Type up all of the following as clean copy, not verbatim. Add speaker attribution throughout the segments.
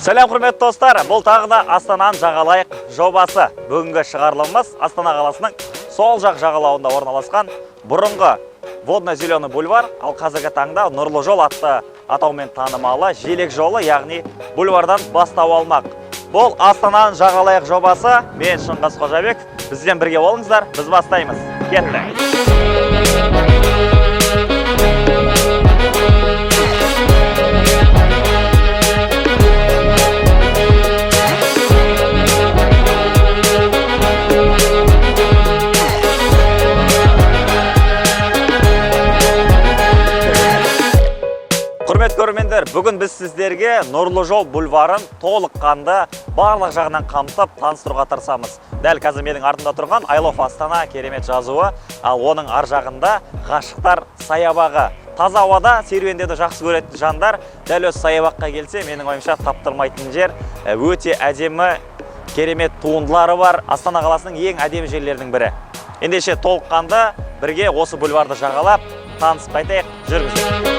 Speaker 1: Сәлем құрметті достар, бұл тағы да Астананы жағалайық жобасы. Бүгінгі шығарылымыз Астана қаласының сол жақ жағалауында орналасқан бұрынғы водно-зеленый бульвар, ал қазіргі таңда Нұрлы жол атты атаумен танымалы желек жолы, яғни бульвардан бастау алмақ. Бұл Астананы жағалайық жобасы. Мен Шыңғыс Қожабек. Бізден бірге болыңыздар, біз бастаймыз. Кеттік. Құрмет көрермендер, бүгін біз сіздерге Нұрлы жол бульварын толыққанды барлық жағынан қамтып таныстыруға тырысамыз. Дәл қазір менің артымда тұрған I Love Астана керемет жазуы, ал оның ар жағында ғашықтар саябағы. Таза ауада серуендеуді жақсы көретін жандар дәл осы саябаққа келсе, менің ойымша таптырмайтын жер. Өте әдемі керемет туындылары бар. Астана қаласының ең әдемі жерлерінің бірі. Ендеше толыққанды бірге осы бульварды жағалап танысып қайтайық. Жүргізейік.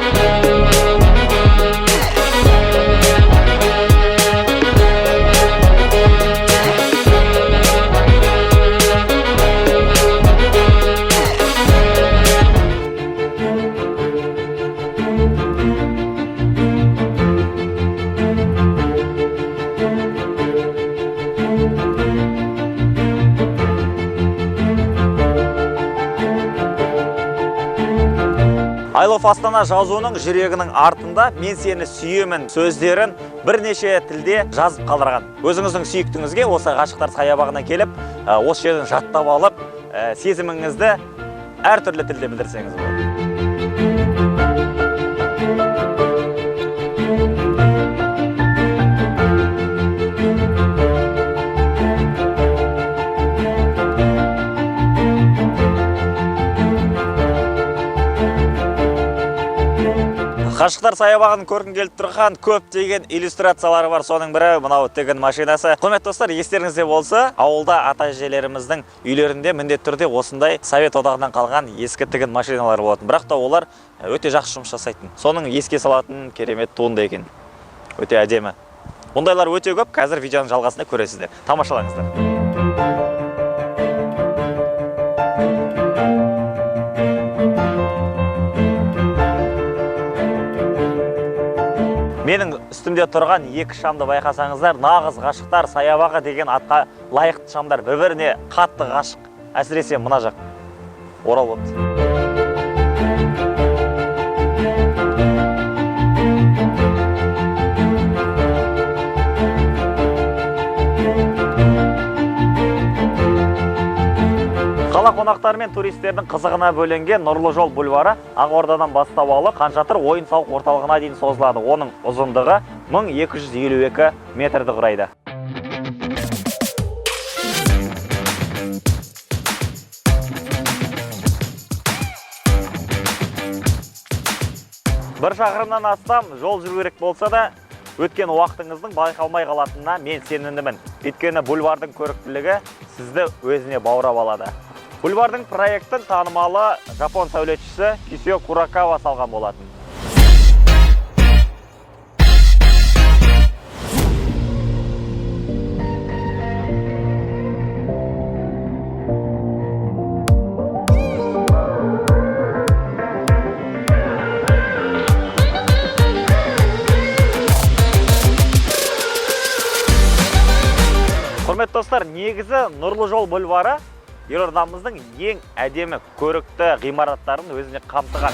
Speaker 1: I Love Астана жазуының жүрегінің артында мен сені сүйемін сөздерін бірнеше тілде жазып қалдырған. Өзіңіздің сүйіктіңізге осы ғашықтар саябағына келіп, осы жерден жаттап алып, сезіміңізді әртүрлі тілде білдірсеңіз болады. Ғашықтар саябағын көргім келіп тұрған көптеген иллюстрациялары бар. Соның бірі мынау тігін машинасы. Құрметті достар, естеріңізде болса, ауылда ата-әжелеріміздің үйлерінде міндетті түрде осындай Совет одағынан қалған ескі тігін машиналары болатын. Бірақ та олар өте жақсы жұмыс жасайтын. Соның еске салатын керемет туынды екен. Өте әдемі. Бұндайлар өте көп. Қазір видеоның жалғасында көресіздер. Тамашалаңыздар. Менің үстімде тұрған екі шамды байқасаңыздар, нағыз ғашықтар саябағы деген атқа лайықты шамдар. Бір-біріне қатты ғашық. Әсіресе мына жақ орал болды. Қала қонақтары мен туристердің қызығына бөленген Нұрлы жол бульвары Ақордадан бастап алып Хан-Шатыр ойын-сауық орталығына дейін созылады. Оның ұзындығы 1252 метрді құрайды. Бір шақырымнан астам жол жүру керек болса да, өткен уақытыңыздың байқалмай қалатынына мен сенімдімін. Өйткені бульвардың көріктілігі сізді өзіне баурап алады. Бульвардың проекттің танымалы жапон сәулетшісі Кисио Куракава салған болатын. Құрметті достар, негізі Нұрлы жол бульвары елордамыздың ең әдемі көрікті ғимараттарын өзіне қамтыған.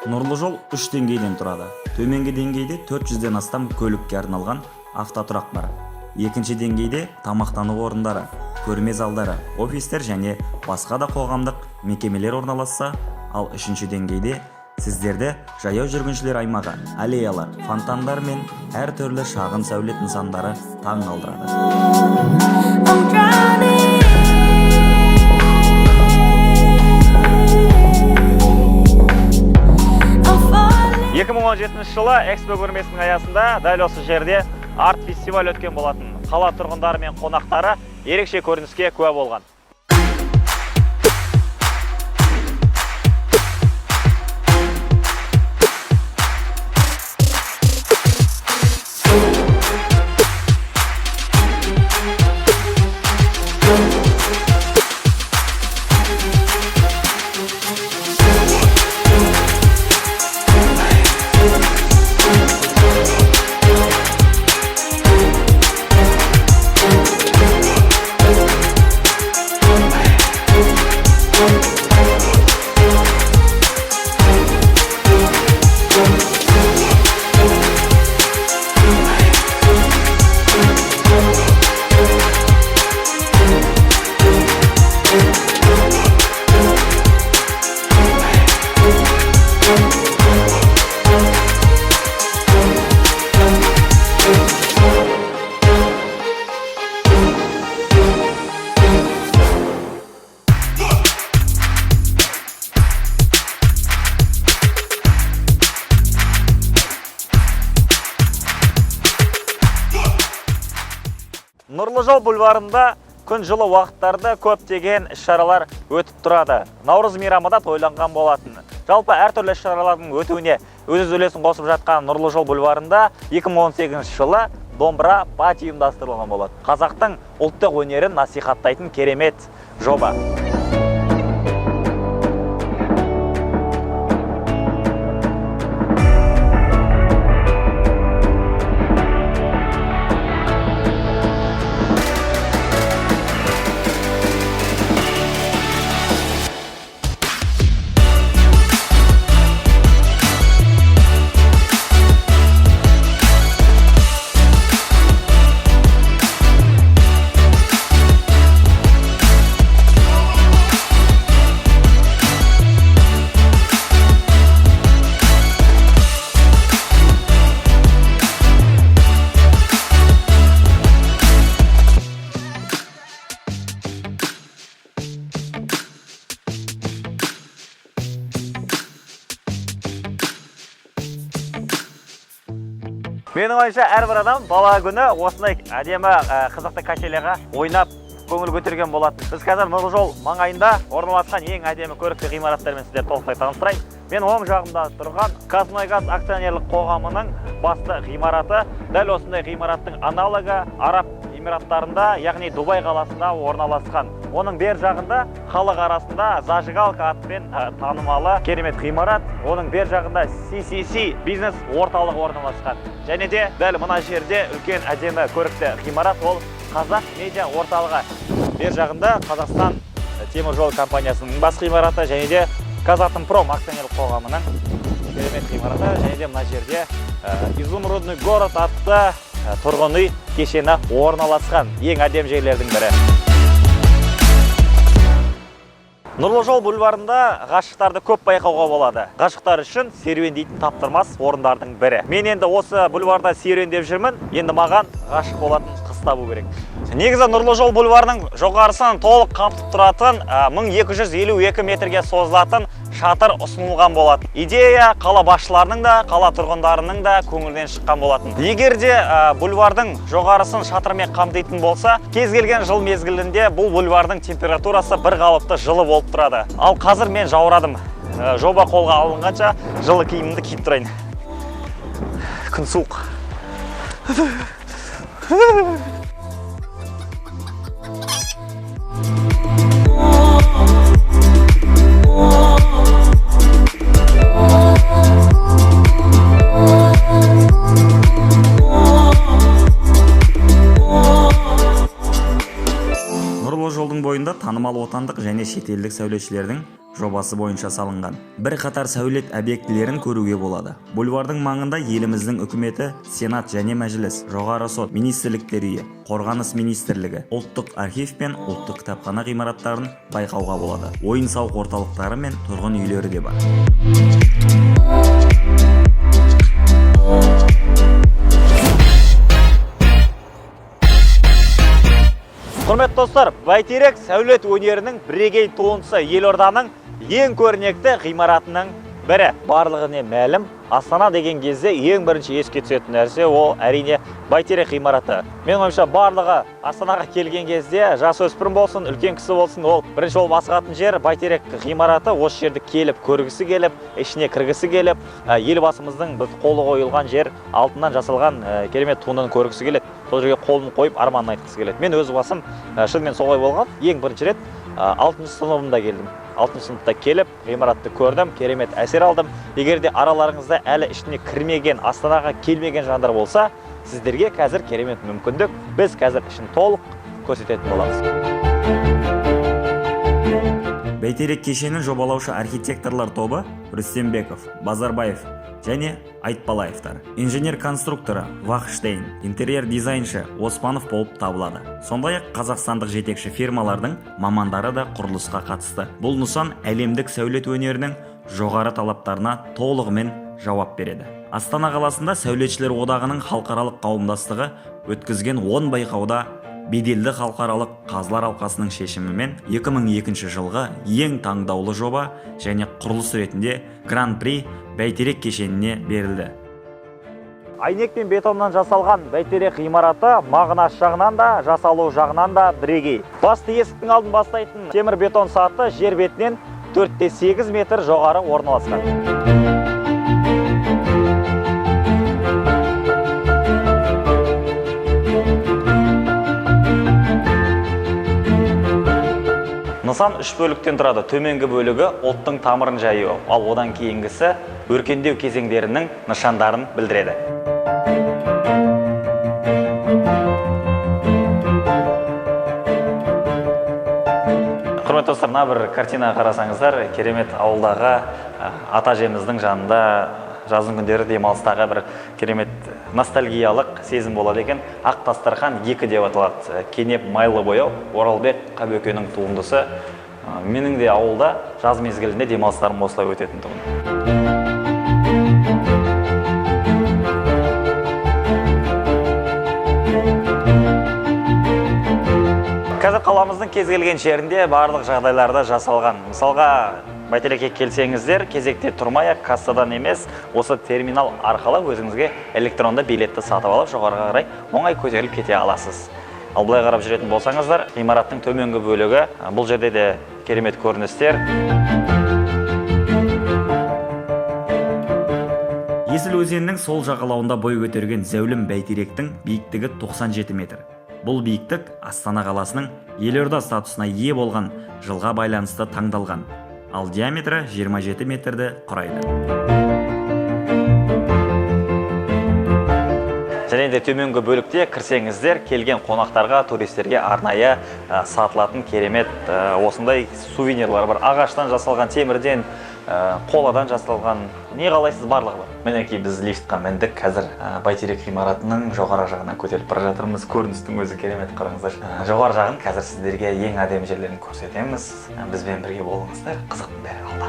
Speaker 1: Нұрлы жол 3 деңгейден тұрады. Төменгі деңгейде 400-ден астам көлікке арналған автотұрақ бар. Екінші деңгейде тамақтану орындары, көрме залдары, офистер және басқа да қоғамдық мекемелер орналасса, ал үшінші деңгейде сіздерді жаяу жүргіншілер аймағы, аллеялар, фонтандар мен әртүрлі шағын сәулет нысандары таң қалдырады. 2017 жылы экспо көрмесінің аясында дәл осы жерде арт фестиваль өткен болатын. Қала тұрғындары мен қонақтары ерекше көрініске куә болған. Нұрлы жол бульварында күн жылы уақыттарда көптеген іс-шаралар өтіп тұрады. Наурыз мейрамы да тойланған болатын. Жалпы әртүрлі іс-шаралардың өтуіне өз үлесін қосып жатқан Нұрлы жол бульварында 2018 жылы домбыра пати ұйымдастырылған болады. Қазақтың ұлттық өнерін насихаттайтын керемет жоба. Менің ойымша әрбір адам бала күні осындай әдемі қызықты качеляға ойнап көңіл көтерген болады. Біз қазір Нұрлы жол маңайында орналасқан ең әдемі көрікті ғимараттармен сіздерді толықтай таныстырайын. Мен оң жағымда тұрған Қазмұнайгаз акционерлік қоғамының басты ғимараты. Дәл осындай ғимараттың аналогы Араб Эмираттарында, яғни Дубай қаласында орналасқан. Оның бер жағында халық арасында зажигалка атпен танымалы керемет ғимарат. Оның бер жағында CCC бизнес орталығы орналасқан. Және де дәл мына жерде үлкен әдемі көрікті ғимарат, ол Қазақ медиа орталығы. Бер жағында Қазақстан темір жол компаниясының бас ғимараты, және де Казатомпром акционерлік қоғамының керемет ғимараты, және де мына жерде Изумрудный город атты тұрғын үй кешені орналасқан ең әдемі жерлердің бірі. Нұрлы жол бульварында ғашықтарды көп байқауға болады. Ғашықтар үшін серуендейтін таптырмас орындардың бірі. Мен енді осы бульварда серуендеп жүрмін, енді маған ғашық болатын қыз табу керек. Негізі Нұрлы жол бульварының жоғарысын толық қамтып тұратын 1252 метрге созылатын шатыр ұсынылған болатын. Идея қала басшыларының да, қала тұрғындарының да көңілінен шыққан болатын. Егер де бульвардың жоғарысын шатырмен қамтитын болса, кез келген жыл мезгілінде бұл бульвардың температурасы бір қалыпты жылы болып тұрады. Ал қазір мен жаурадым. Жоба қолға алынғанша жылы киімімді киіп тұрайын. Күн суық. Бойында танымал отандық және шетелдік сәулетшілердің жобасы бойынша салынған бірқатар сәулет объектілерін көруге болады. Бульвардың маңында еліміздің үкіметі, Сенат және Мәжіліс, жоғары сот, министрліктер үйі, қорғаныс министрлігі, ұлттық архив пен ұлттық кітапхана ғимараттарын байқауға болады. Ойын-сауық орталықтары мен тұрғын үйлері де бар. Құрметті достар, бәйтерек сәулет өнерінің бірегей туындысы елорданың ең көрнекті ғимаратының бірі барлығына мәлім, Астана деген кезде ең бірінші еске түсетін нәрсе ол әрине бәйтерек ғимараты. Мен ойымша барлығы Астанаға келген кезде жасөспірім болсын, үлкен кісі болсын, ол бірінші болып асығатын жер бәйтерек ғимараты. Осы жерді келіп көргісі келіп, ішіне кіргісі келіп, елбасымыздың біз қолы қойылған жер алтыннан жасалған керемет туындыны көргісі келеді. Сол жерге қолын қойып арманын айтқысы келеді. Мен өз басым шынымен солай болған. Ең бірінші рет 6-шы сыныбымда келдім. 6-шы сыныпта келіп, ғимаратты көрдім, керемет әсер алдым. Егер де араларыңызда әлі ішіне кірмеген, Астанаға келмеген жандар болса, сіздерге қазір керемет мүмкіндік. Біз қазір ішін толық көрсететін боламыз.
Speaker 2: Бәйтерек кешенін жобалаушы архитекторлар тобы Рүстембеков, Базарбаев және Айтпалаевтар. Инженер-конструкторы Вахштейн, интерьер дизайншы Османов болып табылады. Сондай-ақ қазақстандық жетекші фирмалардың мамандары да құрылысқа қатысты. Бұл нысан әлемдік сәулет өнерінің жоғары талаптарына толығымен жауап береді. Астана қаласында Сәулетшілер одағының халықаралық қауымдастығы өткізген 10 байқауда беделді халықаралық қазылар алқасының шешімімен 2002 жылғы ең таңдаулы жоба және құрылыс ретінде Гран-при Бәйтерек кешеніне берілді.
Speaker 1: Айнек пен бетоннан жасалған бәйтерек ғимараты мағынасы жағынан да, жасалу жағынан да бірегей. Басты есіктің алдын бастайтын темір бетон саты жер бетінен 4-8 метр жоғары орналасқан. Нысан 3 бөліктен тұрады. Төменгі бөлігі ұлттың тамырын жайу, ал одан кейінгісі өркендеу кезеңдерінің нышандарын білдіреді. Құрметті достар, мына бір картина қарасаңыздар, керемет ауылдағы ата-әжеміздің жанында жаздың күндері демалыстағы бір керемет ностальгиялық сезім болады екен. Ақ дастархан 2 деп аталады. Кенеп майлы бояу Оралбек Қабөкенің туындысы. Менің де ауылда жаз мезгілінде демалыстарым осылай өтетін тұғын. Қазір қаламыздың кез келген жерінде барлық жағдайларда жасалған. Мысалға, Бәйтерекке келсеңіздер, кезекте тұрмай-ақ, кассадан емес, осы терминал арқылы өзіңізге электронды билетті сатып алып, жоғарыға қарай оңай көтеріліп кете аласыз. Ал былай қарап жүретін болсаңыздар, ғимараттың төменгі бөлігі, бұл жерде де керемет көріністер.
Speaker 2: Есіл өзенінің сол жағалауында бой көтерген зәулім Бәйтеректің биіктігі 97 метр. Бұл биіктік Астана қаласының елорда статусына ие болған жылға байланысты таңдалған. Ал диаметрі 27 метрді құрайды.
Speaker 1: Және де төменгі бөлікте кірсеңіздер, келген қонақтарға, туристерге арнайы сатылатын керемет осындай сувенирлар бар. Ағаштан жасалған, темірден, қоладан жасалған, не қалайсыз, барлығы бар. Мінекей біз лифтқа міндік, қазір Бәйтерек ғимаратының жоғары жағына көтеріліп бара жатырмыз. Көріністің өзі керемет, қараңыздар. Жоғары жағын қазір сіздерге ең әдемі жерлерін көрсетеміз. Бізбен бірге болыңыздар, қызықтың бәрі алда.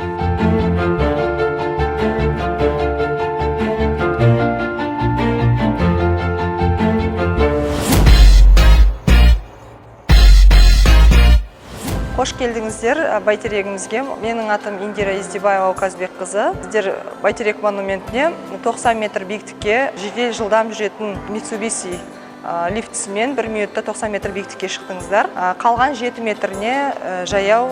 Speaker 3: Қош келдіңіздер Бәйтерегімізге. Менің атым Индира Издебаева Оказбекқызы. Сіздер Бәйтерек монументіне 90 метр биіктікке жедел жылдам жүретін Mitsubishi лифтісімен 1 минутта 90 метр биіктікке шықтыңыздар. Қалған 7 метріне жаяу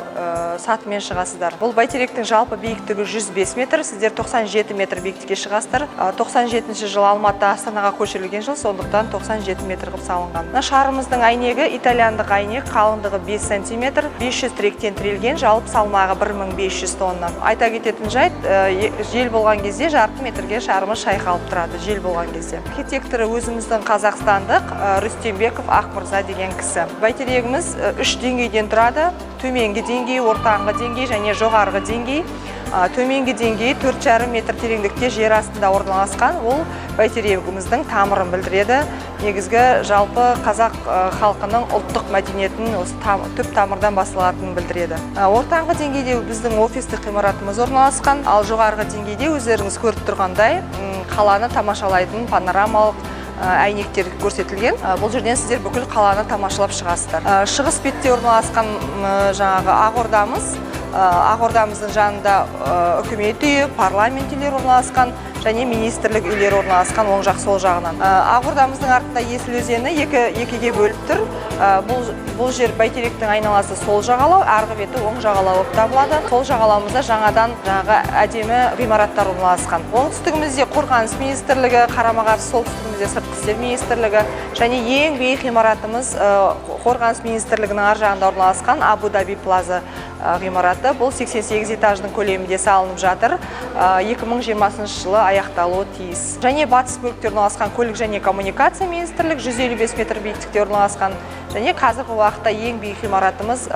Speaker 3: сатымен шығасыздар. Бұл Бәйтеректің жалпы биіктігі 105 метр, сіздер 97 метр биіктікке шығасыздар. 97 жыл Алматы Астанаға көшірілген жыл, сондықтан 97 метр қып салынған. Шарымыздың әйнегі итальяндық әйнек, қалыңдығы 5 см, 500 тіректен тірелген, жалпы салмағы 1500 тонна. Айта кететін жайт, жел болған кезде жарты метрге шарымыз шайқалып тұрады, жел болған кезде. Архитекторы өзіміздің қазақстандық Рүстембеков Ақмырза деген кісі. Бәйтерегіміз 3 деңгейден тұрады. Төменгі деңгей, ортаңғы деңгей және жоғарғы деңгей. Төменгі деңгей 4,5 метр тереңдікте жер астында орналасқан. Ол Бәйтерегіміздің тамырын білдіреді. Негізгі жалпы қазақ халқының ұлттық мәдениетін осы түп тамырдан басталатынын білдіреді. Ортаңғы деңгейде біздің офистік ғимаратымыз орналасқан, ал жоғарғы деңгейде өздеріңіз көріп тұрғандай қаланы тамашалайтын панорамалық әйнектер көрсетілген. Бұл жерден сіздер бүкіл қаланы тамашалап шығасыздар. Шығыс бетте орналасқан жаңағы Ақордамыз Ақордамыздың жанында үкімет үйі, парламент үйлері орналасқан және министрлік үйлері орналасқан оң жақ сол жағынан. Ақордамыздың артында Есіл өзені екіге бөліп тұр. Бұл жер Бәйтеректің айналасы сол жағалау, арғы беті оң жағалау болып табылады. Сол жағалауымызда жаңадан әдемі ғимараттар орналасқан. Оңтүстігімізде Қорғаныс министрлігі, қарама-қарсы солтүстігімізде Сыртқы істер министрлігі және ең биік ғимаратымыз Қорғаныс министрлігінің ар жағында орналасқан Абу-Даби Плаза ғимараты. Бұл 88 этаждың көлемінде салынып жатыр. 2020 жылы аяқталуы тиіс. Және батыс бөлікте орналасқан көлік және коммуникация министрлік 155 метр биіктікте орналасқан. Және қазіргі уақытта ең биік ғимаратымыз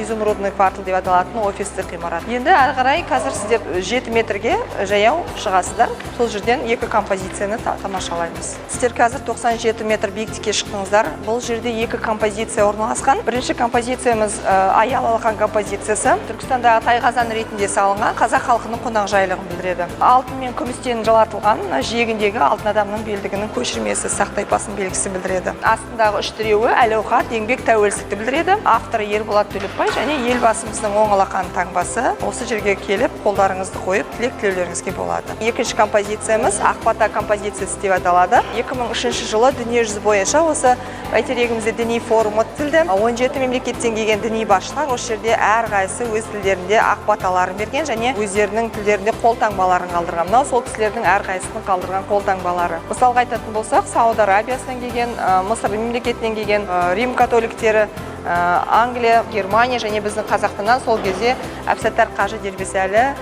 Speaker 3: изумрудный квартал деп аталатын офистік ғимарат. Енді әрі қарай қазір сіздер 7 метрге жаяу шығасыздар. Сол жерден екі композицияны тамашалаймыз. Сіздер қазір 97 метр биіктікке шықтыңыздар. Бұл жерде екі композиция орналасқан. Бірінші композициямыз Аял Алақан композициясы. Түркістандағы тайқазан ретінде салынған, қазақ халқының қонақжайлығын білдіреді. Алтын мен күмістен жалатылған жиегіндегі алтын адамның белдігінің көшірмесі, сақ тайпасының белгісі білдіреді. Астындағы үш тіреуі әл-ауқат, еңбек, тәуелсіздікті білдіреді. Авторы Ерболат Төлепбай және елбасымыздың оң алақан таңбасы. Осы жерге келіп, қолдарыңызды қойып, тілек тілеулеріңізге болады. Екінші композициямыз Ақбата композициясы деп аталады. 2003 жылы дүниежүзі бойынша осы Бәйтерегімізде діни форум өтілді. 17 мемлекеттен келген діни басшылар осы жерде әрқайсысы өз тілдерінде ақбаталарын берген және өздерінің тілдерінде қолтаңбаларын қалдырған. Мынау сол кісілердің әрқайсысының қалдырған қолтаңбалары. Мысалға айтатын болсақ, Сауд Арабиясынан келген, Мысыр мемлекетінен келген, Рим католиктері, Англия, Германия және біздің Қазақстаннан сол кезде Әбсаттар Қажы Дербесәлі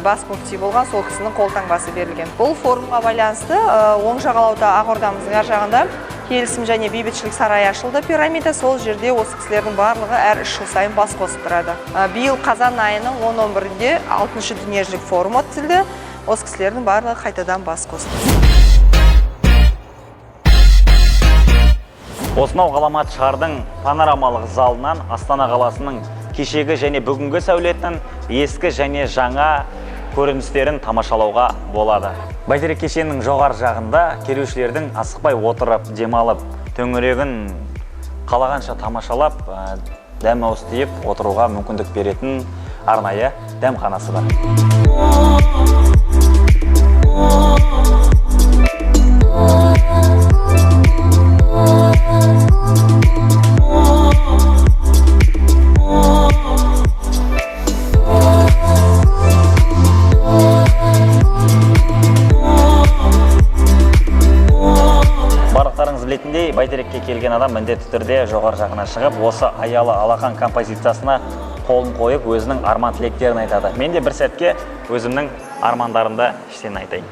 Speaker 3: бас мүфти болған, сол кісінің қолтаңбасы берілген. Бұл форумға байланысты оң жағалауда Ақордамыздың ар жағында келісім және бейбітшілік сарайы ашылды. Пирамида сол жерде осы кісілердің барлығы әр 3 жыл сайын бас қосып тұрады. Биыл қазан айының 10-11-інде 6-шы дүниежүзілік форум өтілді. Осы кісілердің барлығы қайтадан бас қосты.
Speaker 1: Осынау ғаламат шардың панорамалық залынан Астана қаласының кешегі және бүгінгі сәулетінің ескі және жаңа көріністерін тамашалауға болады. Бәйтерек кешенінің жоғары жағында келушілердің асықпай отырып, демалып, төңірегін қалағанша тамашалап, дәм ауыз тиіп отыруға мүмкіндік беретін арнайы дәмханасы бар. Бәйтерекке келген адам міндетті түрде жоғары жағына шығып, осы Аялы Алақан композициясына қолын қойып, өзінің арман тілектерін айтады. Мен де бір сәтке өзімнің армандарымды іштен айтайын.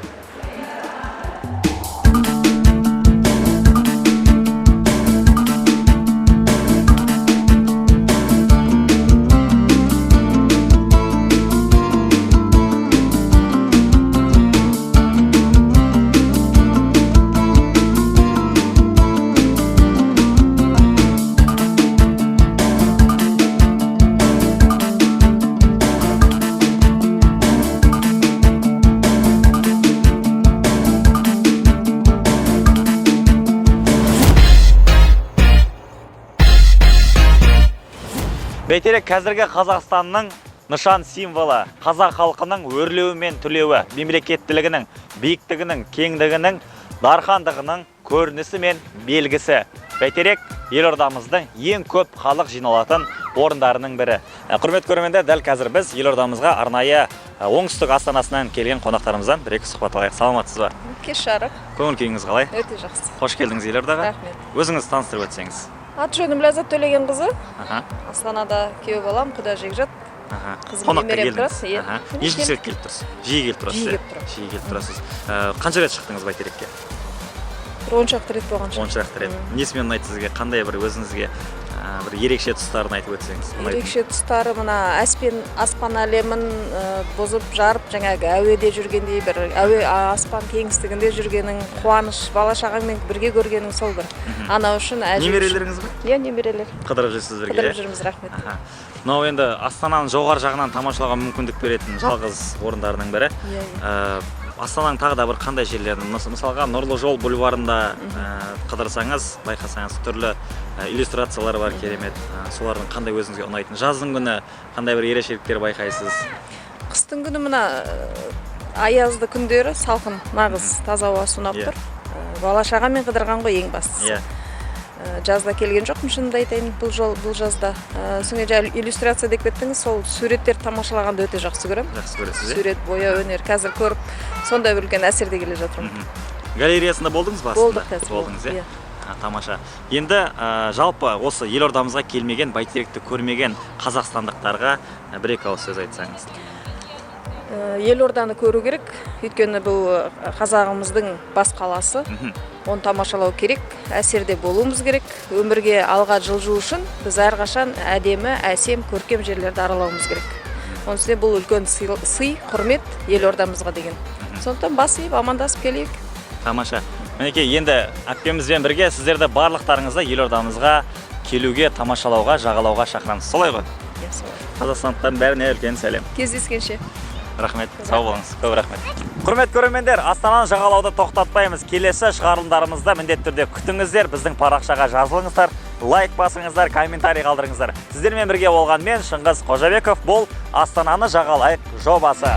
Speaker 1: Бәйтерек қазіргі Қазақстанның нышан символы, қазақ халқының өрлеуі мен түлеуі, мемлекеттілігінің, биіктігінің, кеңдігінің, дархандығының көрінісі мен белгісі. Бәйтерек елордамыздың ең көп халық жиналатын орындарының бірі. Құрметті көрермендер, дәл қазір біз елордамызға арнайы оңтүстік астанасынан келген қонақтарымыздан бір-екі сұхбат алайық. Саламатсыз ба?
Speaker 3: Кеш жарық.
Speaker 1: Көңіл күйіңіз қалай?
Speaker 3: Өте жақсы.
Speaker 1: Қош келдіңіз елордаға.
Speaker 3: Рахмет.
Speaker 1: Өзіңіз таныстырып өтсеңіз.
Speaker 3: Аты-жөнім Ләззат Төлегенқызы.
Speaker 4: Астанада күйеу балам, құда жекжат.
Speaker 1: Қызым немерем тұрасыз. Ешкі келіп тұрсыз? Жиі келіп тұрасыз? Жиі келіп тұрасыз. Қанша рет шықтыңыз Бәйтерекке?
Speaker 4: 10 шақты рет болған шығар.
Speaker 1: 10 шақты рет. Несімен ұнайды сізге? Қандай бір өзіңізге бір ерекше тұстарын айтып өтсеңіз?
Speaker 4: Ерекше тұстары мына аспан әлемін бұзып жарып, жаңағы әуеде жүргендей бір әуе аспан кеңістігінде жүргенің, қуаныш, бала шағаңмен бірге көргенің сол бір. Анау үшін әже.
Speaker 1: Немерелеріңіз бе?
Speaker 4: Иә, немерелер.
Speaker 1: Қыдырып жүрсіз бірге?
Speaker 4: Қыдырып жүрміз, рахмет.
Speaker 1: Мынау енді Астананың жоғары жағынан тамашалауға мүмкіндік беретін жалғыз орындарының бірі. Астананың тағы да бір қандай жерлерін, мысалға Нұрлы жол бульварында қыдырсаңыз, байқасаңыз түрлі иллюстрациялар бар, керемет. Солардың қандай өзіңізге ұнайтын? Жаздың күні қандай бір ерекшеліктер байқайсыз?
Speaker 4: Қыстың күні мына аязды күндері салқын, нағыз таза ауа ұнап тұр. Бала шағамен қыдырған ғой ең бастысы. Жазда келген жоқпын, шынымды айтайын, бұл жазда. Соңғы жай иллюстрация деп кеттіңіз, сол суреттерді тамашалағанды өте жақсы көремін.
Speaker 1: Жақсы көресіз,
Speaker 4: Сурет, бояу өнер, қазір көріп, сондай бір үлкен әсерде келе жатырмын.
Speaker 1: Галереясында болдыңыз ба?
Speaker 4: Болдық қазір.
Speaker 1: Болдыңыз, иә? Тамаша. Енді жалпы осы елордамызға келмеген, Бәйтеректі көрмеген қазақстандықтарға бір-екі ауыз сөз айтсаңыз.
Speaker 4: Елорданы көру керек, өйткені бұл қазағымыздың бас қаласы. Оны тамашалау керек, әсерде болуымыз керек. Өмірге алға жылжу үшін біз әрқашан әдемі, әсем, көркем жерлерді аралауымыз керек. Оның үстіне бұл үлкен сый, құрмет елордамызға деген. Сондықтан бас иіп, амандасып келейік.
Speaker 1: Тамаша. Мінекей, енді әпкемізбен бірге сіздерді барлықтарыңызды елордамызға келуге, тамашалауға, жағалауға шақырамыз. Солай ғой? Қазақстандықтардың бәріне үлкен сәлем.
Speaker 4: Кездескенше.
Speaker 1: Рахмет, сау болыңыз, көп рахмет. Құрмет көрермендер, Астананы жағалауды тоқтатпаймыз. Келесі шығарылымдарымызда міндетті түрде күтіңіздер, біздің парақшаға жазылыңыздар, лайк басыңыздар, комментарий қалдырыңыздар. Сіздермен бірге болған мен Шыңғыс Қожабеков, бұл Астананы жағалайық жобасы.